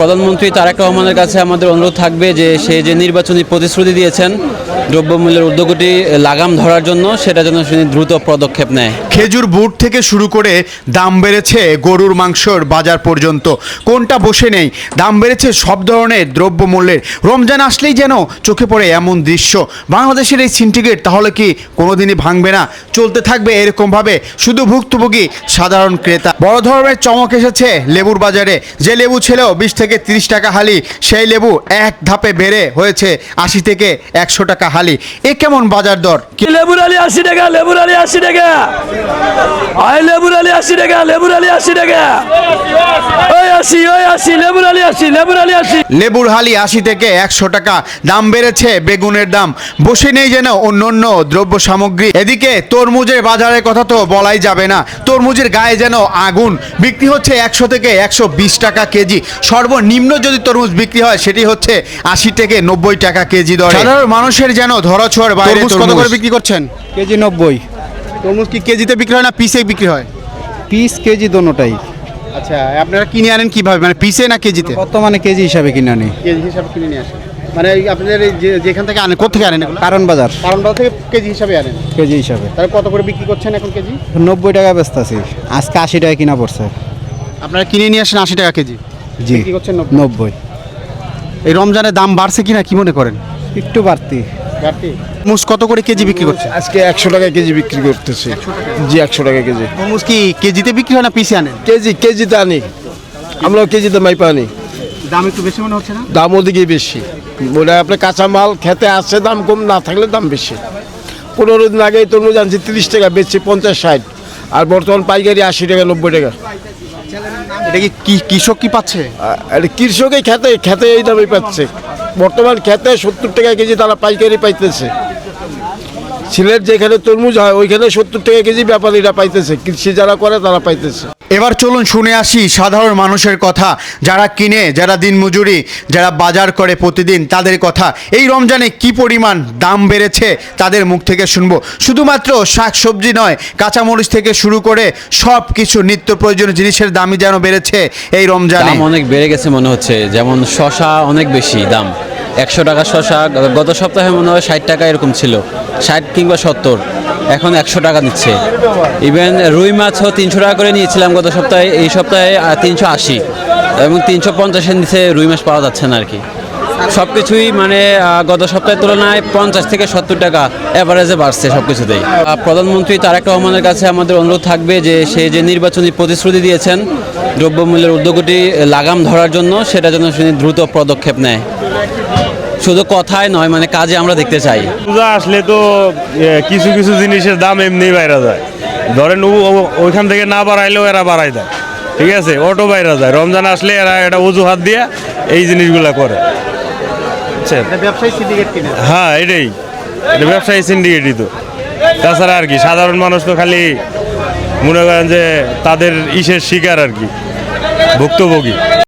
প্রধানমন্ত্রী তারেক রহমানের কাছে আমাদের অনুরোধ থাকবে যে সে যে নির্বাচনী প্রতিশ্রুতি দিয়েছেন দ্রব্যমূল্যের ঊর্ধ্বগতি লাগাম ধরার জন্য, সেটা যেন তিনি দ্রুত পদক্ষেপ নেয়। খেজুর বুট থেকে শুরু করে দাম বেড়েছে গরুর মাংসর বাজার পর্যন্ত, কোনটা বসে নেই, দাম বেড়েছে সব ধরনের দ্রব্যমূল্যের। রমজান আসলেই যেন চোখে পড়ে এমন দৃশ্য। বাংলাদেশের এই সিন্ডিকেট তাহলে কি কোনোদিনই ভাঙবে না? চলতে থাকবে এরকমভাবে, শুধু ভুক্তভোগী সাধারণ ক্রেতা। বড় ধরনের চমক এসেছে লেবুর বাজারে। যে লেবু ছিল 20 থেকে 30 টাকা হালি, সেই লেবু এক ধাপে বেড়ে হয়েছে 80 থেকে 100 টাকা হালি। এ কেমন বাজার দর? লেবুর আলী 80 টাকা, লেবুর আলী 80 টাকা, লেবুর আলী 80 টাকা, লেবুর আলী 80 টাকা, ওই 80 লেবুর আলী 80, লেবুর আলী 80। লেবুর হালি 80 থেকে 100 টাকা। দাম বেড়েছে বেগুনের দাম, বসে নেই যেন অন্যান্য দ্রব্য সামগ্রী। এদিকে তরমুজের বাজারের কথা তো বলাই যাবে না। তরমুজের গায়ে যেন আগুন। বিক্রি হচ্ছে 100 থেকে 120 টাকা কেজি। সর্বনিম্ন যদি তরমুজ বিক্রি হয় সেটি হচ্ছে 80 থেকে 90 টাকা কেজি দরে। সাধারণ মানুষের যেন ধরাছোঁয়ার বাইরে। তরমুজ কত করে বিক্রি করছেন? কেজি 90। তরমুজ কি কেজিতে বিক্রি হয় না পিসে বিক্রি হয়? পিস কেজি দোনোটাই। আচ্ছা, আপনারা কিনে আনেন কিভাবে, মানে পিসে না কেজিতে? বর্তমানে কেজি হিসাবে কিনে আনি। কেজি হিসাবে কিনে নিয়ে আসেন, মানে আপনাদের এই যেখান থেকে আনেন, কোথা থেকে আনেন এগুলো? কারণ বাজার কারণ থেকে কেজি হিসাবে আনেন। কেজি হিসাবে তাহলে কত করে বিক্রি করছেন এখন কেজি? 90 টাকা ব্যস্ত আছি, আজকে 80 টাকা কিনা পড়ছে। আপনারা কিনে নিয়ে আসেন 80 টাকা কেজি, জি বিক্রি করছেন 90। এই রমজানের দাম বাড়ছে কিনা কি মনে করেন? একটু বাড়তি। তরমুজ কত করে কেজি বিক্রি করছে? আজকে 100 টাকা কেজি বিক্রি করতেছি। জি 100 টাকা কেজি। তরমুজ কি কেজিতে বিক্রি হয় না পিসে আনেন? কেজিতে আনি, আমরাও কেজিতে মাইপা আনি। দাম একটু বেশি মনে হচ্ছে না? দাম ওদিকে বেশি, বলে আপনার কাঁচামাল খেতে আসছে, দাম কম, না থাকলে দাম বেশি। 15 দিন আগে তরমুজ আনছি 30 টাকা, বেচছি 50-60, আর বর্তমান পাইকারি 80 টাকা 90 টাকা। এটা কি কৃষক কি পাচ্ছে? আর কৃষকই খেতে এই দামে পাচ্ছে। বর্তমান খেতে 70 টাকা কেজি তারা পাইকারি পাইতেছে। সিলেট যেখানে তরমুজ হয় ওইখানে 70 টাকা কেজি ব্যাপারীরা পাইতেছে, কৃষি যারা করে তারা পাইতেছে। এবার চলুন শুনে আসি সাধারণ মানুষের কথা, যারা কিনে, যারা দিনমজুরি, যারা বাজার করে প্রতিদিন, তাদের কথা। এই রমজানে কি পরিমাণ দাম বেড়েছে তাদের মুখ থেকে শুনবো। শুধুমাত্র শাকসবজি নয়, কাঁচামরিচ থেকে শুরু করে সব কিছু নিত্য প্রয়োজনীয় জিনিসের দামই যেন বেড়েছে এই রমজানে। দাম অনেক বেড়ে গেছে মনে হচ্ছে। যেমন শসা অনেক বেশি দাম, 100 টাকা শসা গত সপ্তাহে মনে হয় 60 টাকা এরকম ছিল, 60 কিংবা 70, এখন 100 টাকা দিচ্ছে। ইভেন রুই মাছও 300 টাকা করে নিয়েছিলাম গত সপ্তাহে, এই সপ্তাহে 380 এবং 350-এর নিচে রুই মাছ পাওয়া যাচ্ছে না আর কি। সব কিছুই মানে গত সপ্তাহের তুলনায় 50 থেকে 70 টাকা অ্যাভারেজে বাড়ছে সব কিছুতেই। প্রধানমন্ত্রী তারেক রহমানের কাছে আমাদের অনুরোধ থাকবে যে সে যে নির্বাচনী প্রতিশ্রুতি দিয়েছেন দ্রব্যমূল্যের ঊর্ধ্বগতি লাগাম ধরার জন্য, সেটা যেন তিনি দ্রুত পদক্ষেপ নেয়। শুধু কথায় নয়, মানে কাজে আমরা দেখতে চাই। পূজা আসলে তো কিছু কিছু জিনিসের দাম এমনি বাইরে যায়। ধরেন ওইখান থেকে না বাড়াইলেও এরা বাড়াই দেয়, ঠিক আছে, অটো বাইরে যায়। রমজান আসলে এরা এটা অজুহাত দিয়ে এই জিনিসগুলা করে। ব্যবসায়ী সিন্ডিকেট কিনে। হ্যাঁ, এটা ব্যবসায়ী সিন্ডিকেটই তো। তাছাড়া আর কি সাধারণ মানুষ তো খালি মনে করেন যে তাদের ইসের শিকার আর কি, ভুক্তভোগী।